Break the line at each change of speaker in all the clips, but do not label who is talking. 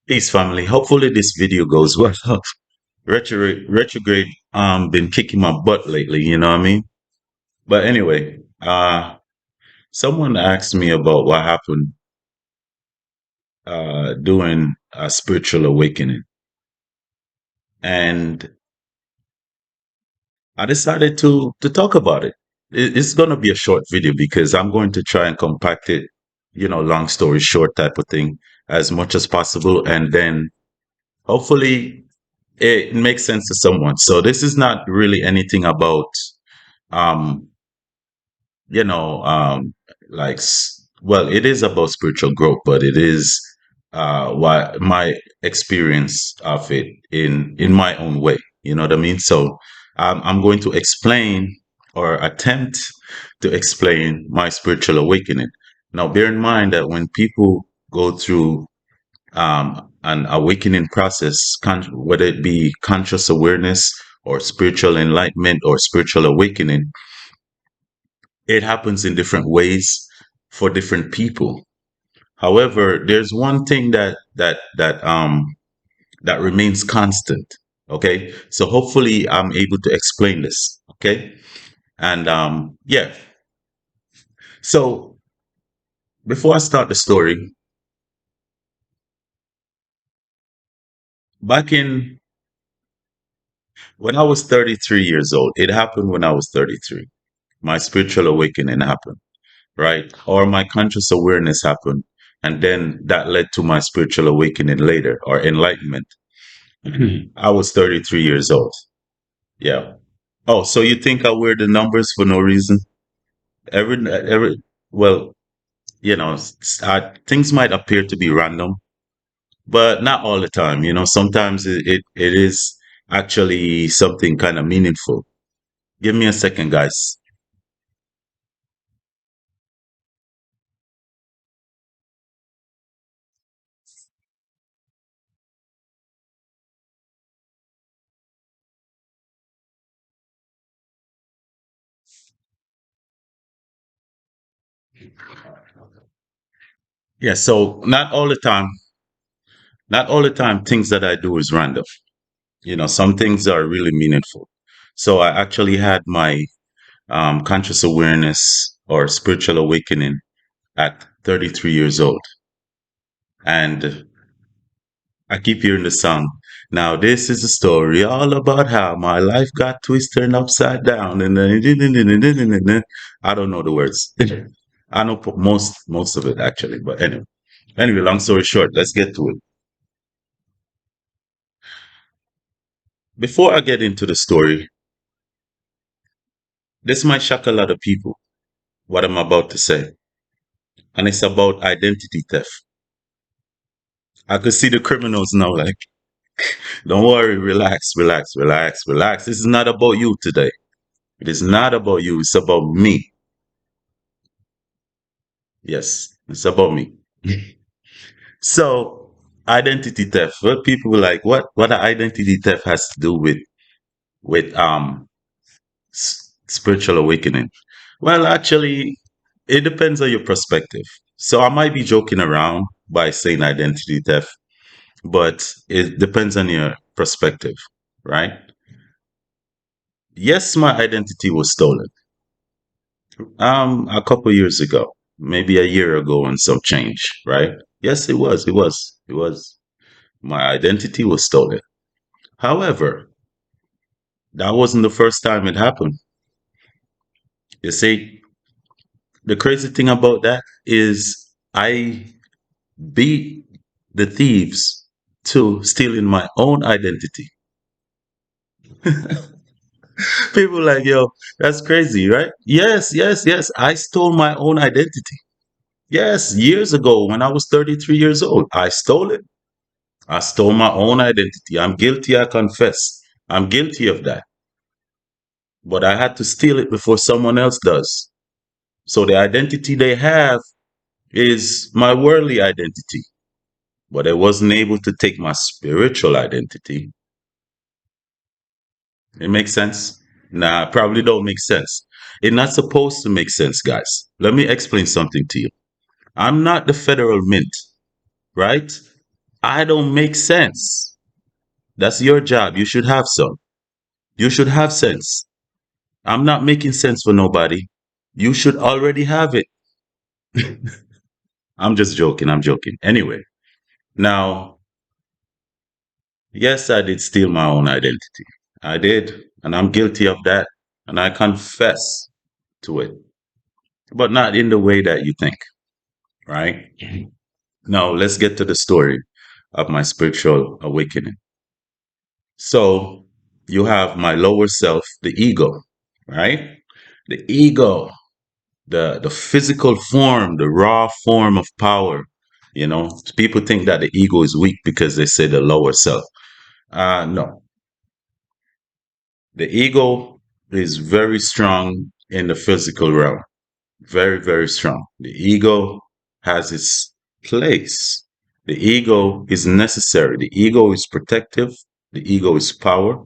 Peace, family. Hopefully, this video goes well. Retrograde been kicking my butt lately. You know what I mean? But anyway, someone asked me about what happened during a spiritual awakening, and I decided to talk about it. It's going to be a short video because I'm going to try and compact it, long story short type of thing as much as possible, and then hopefully it makes sense to someone. So this is not really anything about um you know like well, it is about spiritual growth, but it is what my experience of it in my own way, you know what I mean? So I'm going to explain or attempt to explain my spiritual awakening. Now bear in mind that when people go through an awakening process, whether it be conscious awareness or spiritual enlightenment or spiritual awakening, it happens in different ways for different people. However, there's one thing that remains constant. Okay, so hopefully I'm able to explain this. Okay, and yeah. So before I start the story, back in when I was 33 years old, it happened when I was 33. My spiritual awakening happened, right? Or my conscious awareness happened. And then that led to my spiritual awakening later or enlightenment. I was 33 years old. Yeah. Oh, so you think I wear the numbers for no reason? Every, well, things might appear to be random, but not all the time. Sometimes it is actually something kind of meaningful. Give me a second, guys. Yeah. So not all the time things that I do is random. Some things are really meaningful. So I actually had my conscious awareness or spiritual awakening at 33 years old. And I keep hearing the song. Now, this is a story all about how my life got twisted upside down. And then I don't know the words. I know most of it actually. But anyway, long story short, let's get to it. Before I get into the story, this might shock a lot of people, what I'm about to say. And it's about identity theft. I could see the criminals now, like, don't worry, relax, relax, relax, relax. This is not about you today. It is not about you. It's about me. Yes, it's about me. So, identity theft. What people were like, what identity theft has to do with spiritual awakening? Well, actually, it depends on your perspective. So I might be joking around by saying identity theft, but it depends on your perspective, right? Yes, my identity was stolen. A couple years ago, maybe a year ago and some change, right? Yes, it was. It was. It was. My identity was stolen. However, that wasn't the first time it happened. You see, the crazy thing about that is I beat the thieves to stealing my own identity. People like, yo, that's crazy, right? Yes, yes, yes. I stole my own identity. Yes, years ago when I was 33 years old, I stole it. I stole my own identity. I'm guilty, I confess. I'm guilty of that. But I had to steal it before someone else does. So the identity they have is my worldly identity. But I wasn't able to take my spiritual identity. It makes sense? Nah, probably don't make sense. It's not supposed to make sense, guys. Let me explain something to you. I'm not the federal mint. right? I don't make sense. That's your job. You should have some. You should have sense. I'm not making sense for nobody. You should already have it. I'm just joking. I'm joking. Anyway, now, yes, I did steal my own identity. I did. And I'm guilty of that. And I confess to it, but not in the way that you think, right? Now, let's get to the story of my spiritual awakening. So, you have my lower self, the ego, right? The ego, the physical form, the raw form of power. People think that the ego is weak because they say the lower self. No, the ego is very strong in the physical realm. Very, very strong. The ego has its place. The ego is necessary. The ego is protective. The ego is power.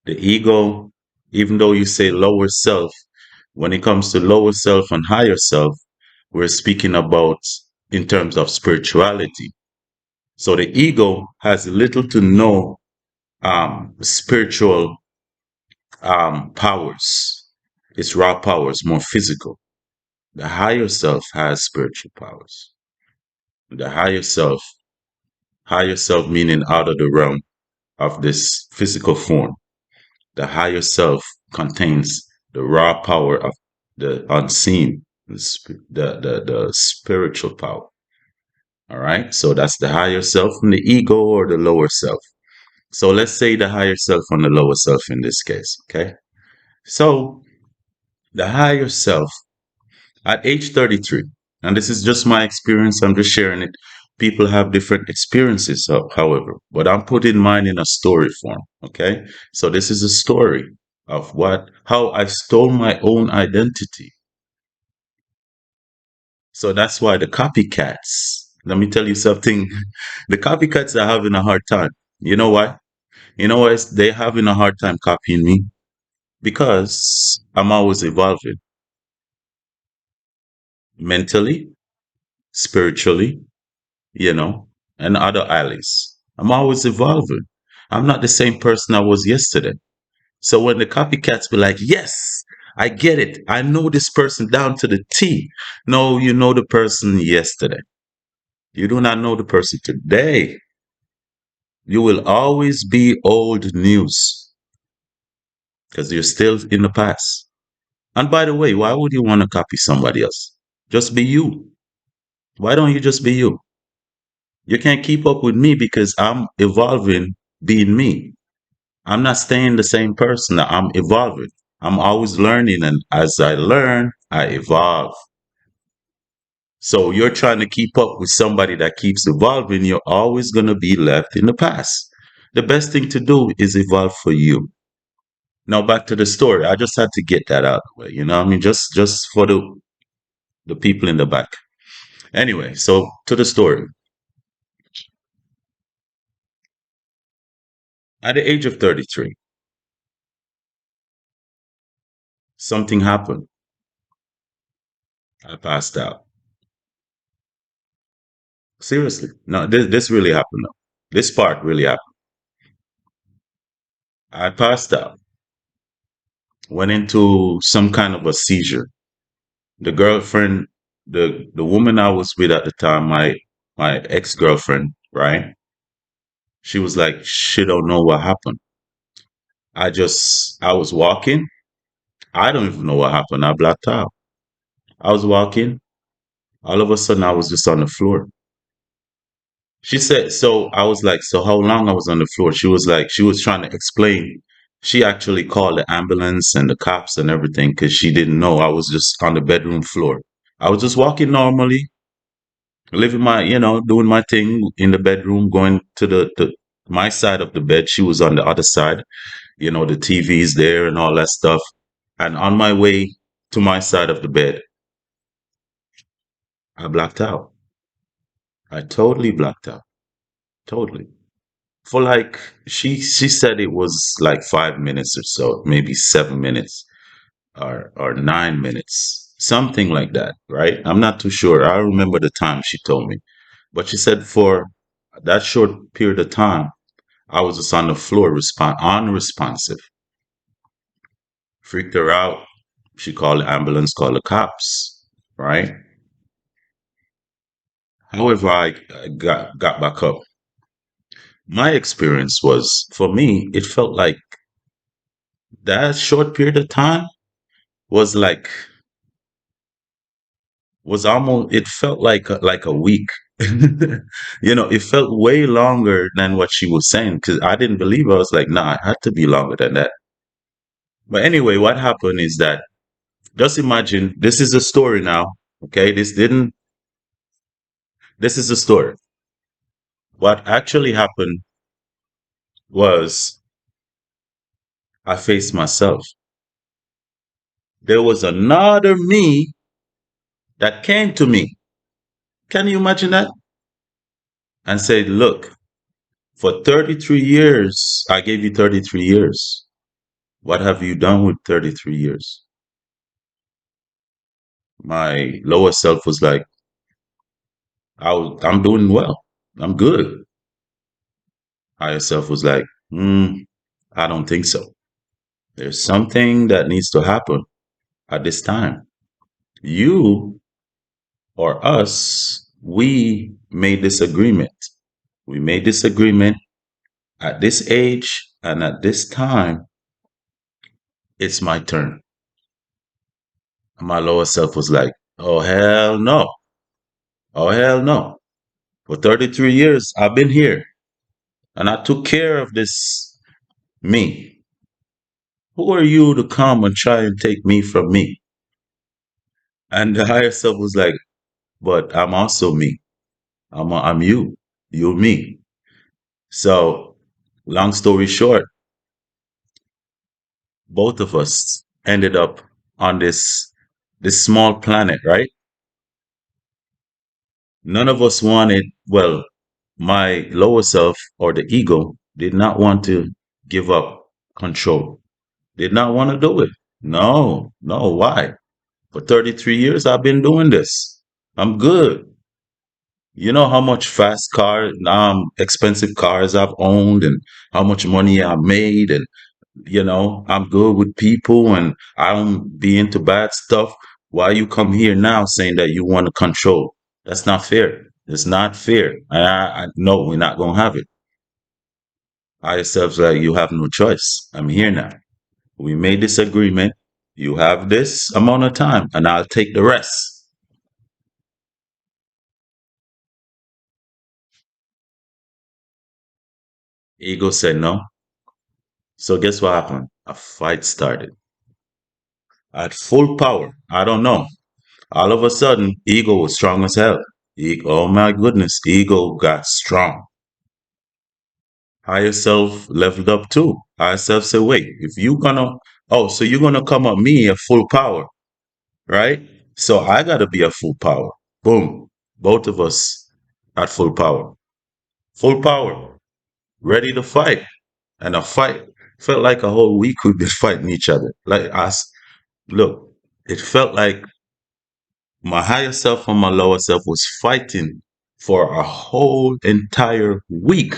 The ego, even though you say lower self, when it comes to lower self and higher self, we're speaking about in terms of spirituality. So the ego has little to no spiritual powers. Its raw powers, more physical. The higher self has spiritual powers. The higher self meaning out of the realm of this physical form. The higher self contains the raw power of the unseen, the spiritual power. All right. So that's the higher self and the ego or the lower self. So let's say the higher self and the lower self in this case. Okay. So the higher self at age 33, and this is just my experience, I'm just sharing it. People have different experiences, however, but I'm putting mine in a story form. Okay. So this is a story of how I stole my own identity. So that's why the copycats, let me tell you something, the copycats are having a hard time. You know why? You know why they're having a hard time copying me? Because I'm always evolving mentally, spiritually, you know, and other alleys. I'm always evolving. I'm not the same person I was yesterday. So when the copycats be like, yes, I get it. I know this person down to the T. No, you know the person yesterday. You do not know the person today. You will always be old news because you're still in the past. And by the way, why would you want to copy somebody else? Just be you. Why don't you just be you? You can't keep up with me because I'm evolving being me. I'm not staying the same person. I'm evolving. I'm always learning. And as I learn, I evolve. So you're trying to keep up with somebody that keeps evolving. You're always going to be left in the past. The best thing to do is evolve for you. Now back to the story. I just had to get that out of the way. I mean, just for the people in the back. Anyway, so to the story. At the age of 33, something happened. I passed out. Seriously. No, this really happened though. This part really happened. I passed out. Went into some kind of a seizure. The girlfriend, the woman I was with at the time, my ex-girlfriend, right? She was like, she don't know what happened. I was walking. I don't even know what happened. I blacked out. I was walking. All of a sudden, I was just on the floor. She said, so I was like, so how long I was on the floor? She was like, she was trying to explain. She actually called the ambulance and the cops and everything because she didn't know I was just on the bedroom floor. I was just walking normally, living doing my thing in the bedroom, going to my side of the bed. She was on the other side, the TV's there and all that stuff. And on my way to my side of the bed, I blacked out. I totally blacked out. Totally. For like she said it was like 5 minutes or so, maybe 7 minutes or 9 minutes, something like that, right? I'm not too sure. I remember the time she told me, But she said for that short period of time, I was just on the floor, unresponsive. Freaked her out. She called the ambulance, called the cops, right? However, I got back up. My experience was, for me, it felt like that short period of time was like was almost it felt like a week. It felt way longer than what she was saying because I didn't believe I was like, nah, it had to be longer than that. But anyway, what happened is that just imagine this is a story now. Okay, this is a story. What actually happened was I faced myself. There was another me that came to me. Can you imagine that? And said, look, for 33 years, I gave you 33 years. What have you done with 33 years? My lower self was like, I'm doing well. I'm good. Higher self was like, I don't think so. There's something that needs to happen at this time. You or us, we made this agreement. We made this agreement at this age and at this time, it's my turn. My lower self was like, oh, hell no. Oh, hell no. For 33 years, I've been here and I took care of this me. Who are you to come and try and take me from me? And the higher self was like, but I'm also me. I'm you. You're me. So, long story short, both of us ended up on this small planet, right? None of us wanted, well, my lower self or the ego did not want to give up control. Did not want to do it. No, no, why? For 33 years I've been doing this. I'm good. You know how much fast car, expensive cars I've owned and how much money I made and I'm good with people and I don't be into bad stuff. Why you come here now saying that you want to control? That's not fair. It's not fair. I no, we're not gonna have it. I yourself like you have no choice. I'm here now. We made this agreement. You have this amount of time, and I'll take the rest. Ego said no. So guess what happened? A fight started at full power. I don't know. All of a sudden, ego was strong as hell. Oh my goodness, ego got strong. Higher self leveled up too. Higher self said, wait, if you gonna, oh, so you're gonna come at me at full power, right? So I gotta be at full power. Boom. Both of us at full power. Full power. Ready to fight. And a fight felt like a whole week we've been fighting each other. Like us, look, it felt like my higher self and my lower self was fighting for a whole entire week.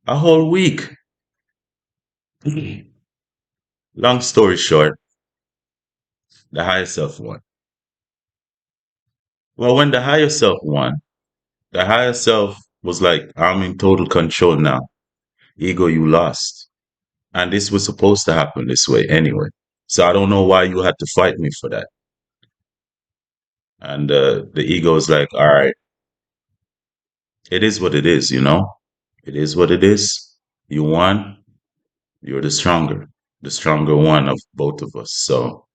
A whole week. Long story short, the higher self won. Well, when the higher self won, the higher self was like, I'm in total control now. Ego, you lost. And this was supposed to happen this way anyway. So I don't know why you had to fight me for that. And the ego is like, all right, it is what it is. It is what it is. You won. You're the stronger one of both of us. So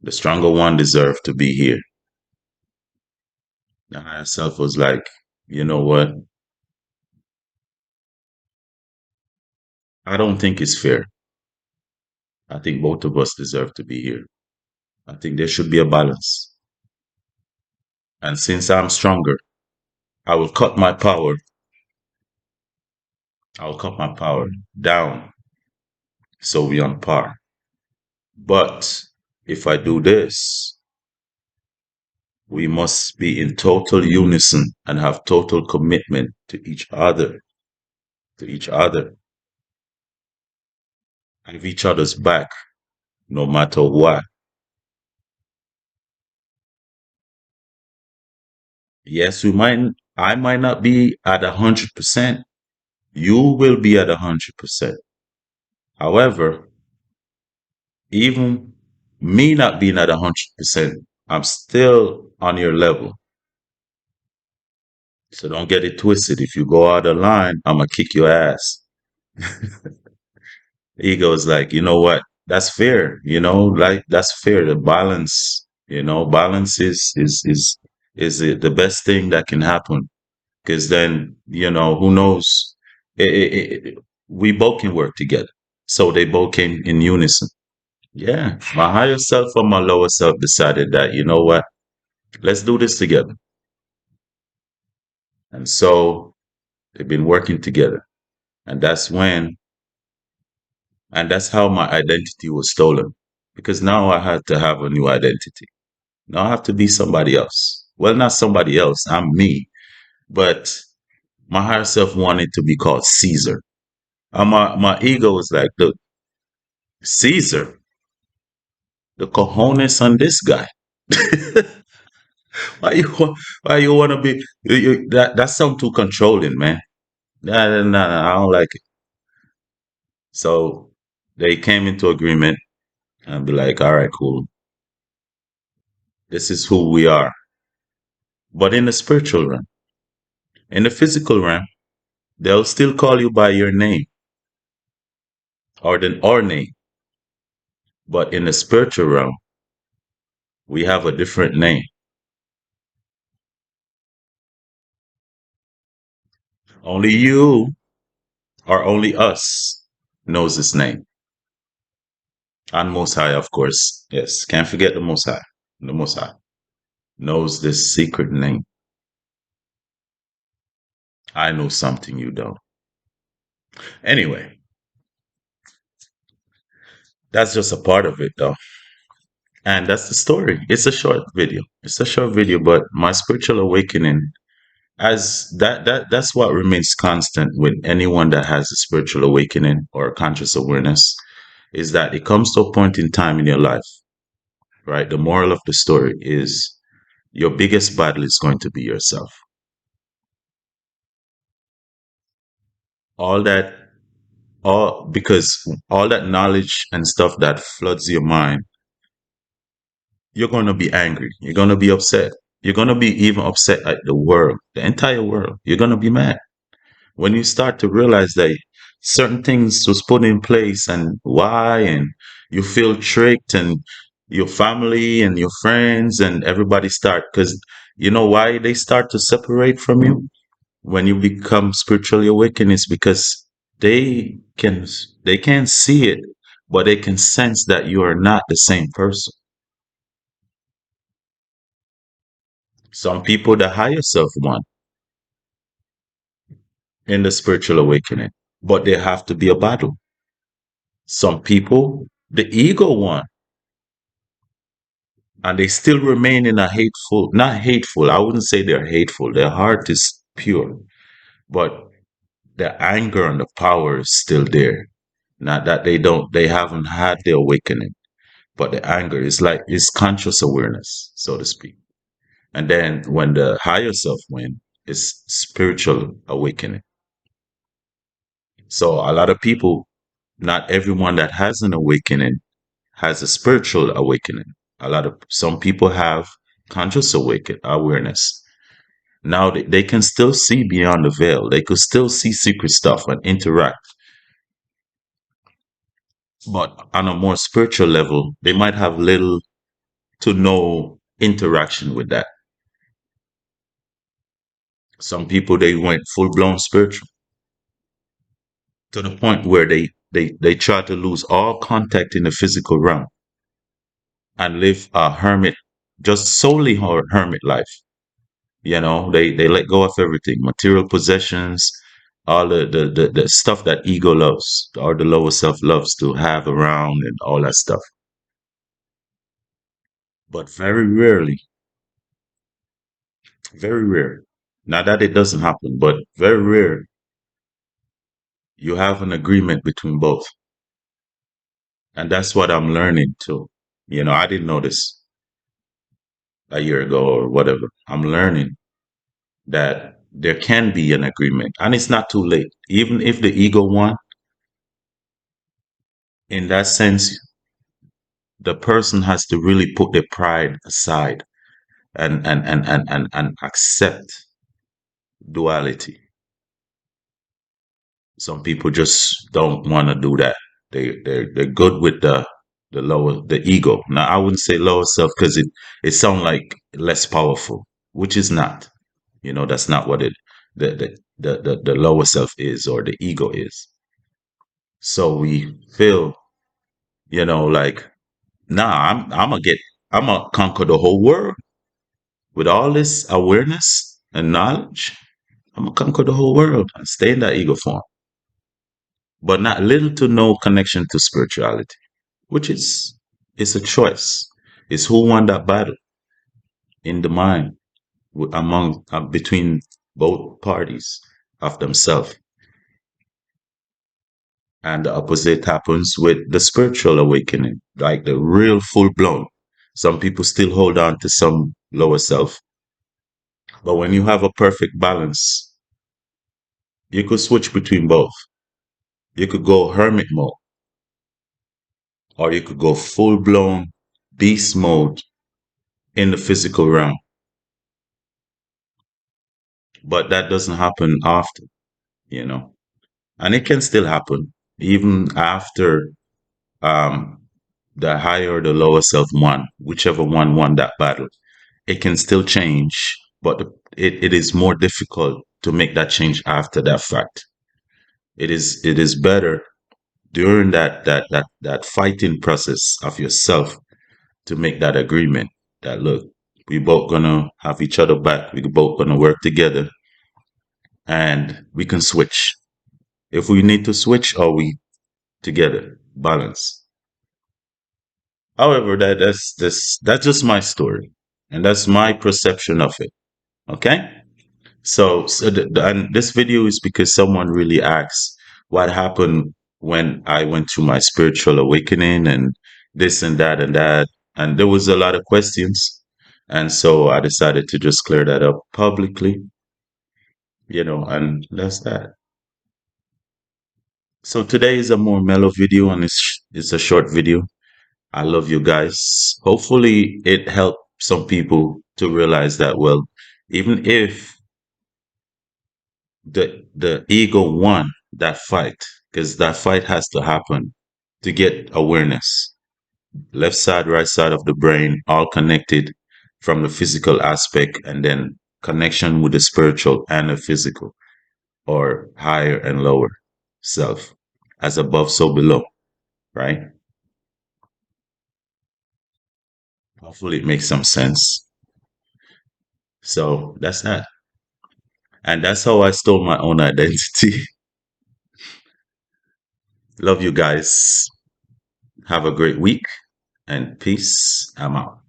the stronger one deserved to be here. The higher self was like, you know what? I don't think it's fair. I think both of us deserve to be here. I think there should be a balance. And since I'm stronger, I will cut my power. I'll cut my power down so we on par. But if I do this, We must be in total unison and have total commitment to each other, have each other's back, no matter what. Yes, I might not be at 100%. You will be at 100%. However, even me not being at 100%, I'm still on your level. So don't get it twisted. If you go out of line, I'm gonna kick your ass. Ego is like, you know what? That's fair. Like that's fair. The balance, balance is the best thing that can happen. Because then, who knows? We both can work together. So they both came in unison. Yeah, my higher self and my lower self decided that, you know what? Let's do this together. And so they've been working together. And that's how my identity was stolen. Because now I had to have a new identity. Now I have to be somebody else. Well, not somebody else. I'm me. But my higher self wanted to be called Caesar. And my ego is like, look, Caesar, the cojones on this guy. why you wa- why you want to be that sounds too controlling, man. Nah, nah, nah, I don't like it. So they came into agreement and be like, all right, cool. This is who we are. But in the spiritual realm, in the physical realm, they'll still call you by your name or the or name. But in the spiritual realm, we have a different name. Only you or only us knows this name. And Most High, of course. Yes, can't forget the Most High. The Most High knows this secret name. I know something you don't. Anyway, that's just a part of it, though. And that's the story. It's a short video. It's a short video, but my spiritual awakening, as that's what remains constant with anyone that has a spiritual awakening or conscious awareness, is that it comes to a point in time in your life, right? The moral of the story is your biggest battle is going to be yourself. All that, all because all that knowledge and stuff that floods your mind, you're going to be angry. You're going to be upset. You're going to be even upset at the world, the entire world. You're going to be mad when you start to realize that certain things was put in place and why, and you feel tricked, and your family and your friends and everybody start, because you know why they start to separate from you when you become spiritually awakened is because they can they can't see it, but they can sense that you are not the same person. Some people, the higher self want in the spiritual awakening, but there have to be a battle. Some people, the ego one, and they still remain in a hateful, not hateful, I wouldn't say they're hateful. Their heart is pure, but the anger and the power is still there. Not that they haven't had the awakening, but the anger is like, it's conscious awareness, so to speak. And then when the higher self win, it's spiritual awakening. So a lot of people, not everyone that has an awakening has a spiritual awakening. Some people have conscious awareness. Now they can still see beyond the veil. They could still see secret stuff and interact. But on a more spiritual level, they might have little to no interaction with that. Some people, they went full blown spiritual to the point where they try to lose all contact in the physical realm and live a hermit, just solely hermit life. They let go of everything, material possessions, all the stuff that ego loves, or the lower self loves to have around, and all that stuff. But very rarely, Very rare. Not that it doesn't happen, but very rare you have an agreement between both. And that's what I'm learning too. I didn't know this a year ago or whatever. I'm learning that there can be an agreement and it's not too late. Even if the ego won, in that sense, the person has to really put their pride aside and accept duality. Some people just don't want to do that. They're good with the ego. Now I wouldn't say lower self because it sounds like less powerful, which is not. That's not what it the lower self is or the ego is. So we feel, like, nah, I'm gonna conquer the whole world with all this awareness and knowledge. I'm gonna conquer the whole world and stay in that ego form, but not little to no connection to spirituality, which is it's a choice. It's who won that battle in the mind among between both parties of themselves. And the opposite happens with the spiritual awakening, like the real full blown. Some people still hold on to some lower self, but when you have a perfect balance, you could switch between both. You could go hermit mode, or you could go full blown beast mode in the physical realm. But that doesn't happen often, you know, and it can still happen even after um, the higher or the lower self won, whichever one won that battle. It can still change, but it is more difficult to make that change after that fact. It is better during that fighting process of yourself to make that agreement that look, we both gonna have each other back. We both gonna work together, and we can switch if we need to switch. Or we together balance. However, that's just my story, and that's my perception of it. Okay. And this video is because someone really asked what happened when I went through my spiritual awakening and this and that and that. And there was a lot of questions. And so I decided to just clear that up publicly, and that's that. So today is a more mellow video and it's a short video. I love you guys. Hopefully it helped some people to realize that, well, even if the ego won that fight, because that fight has to happen to get awareness, left side, right side of the brain, all connected from the physical aspect, and then connection with the spiritual and the physical, or higher and lower self, as above so below, right? Hopefully it makes some sense. So that's that, and that's how I stole my own identity. Love you guys. Have a great week and peace. I'm out.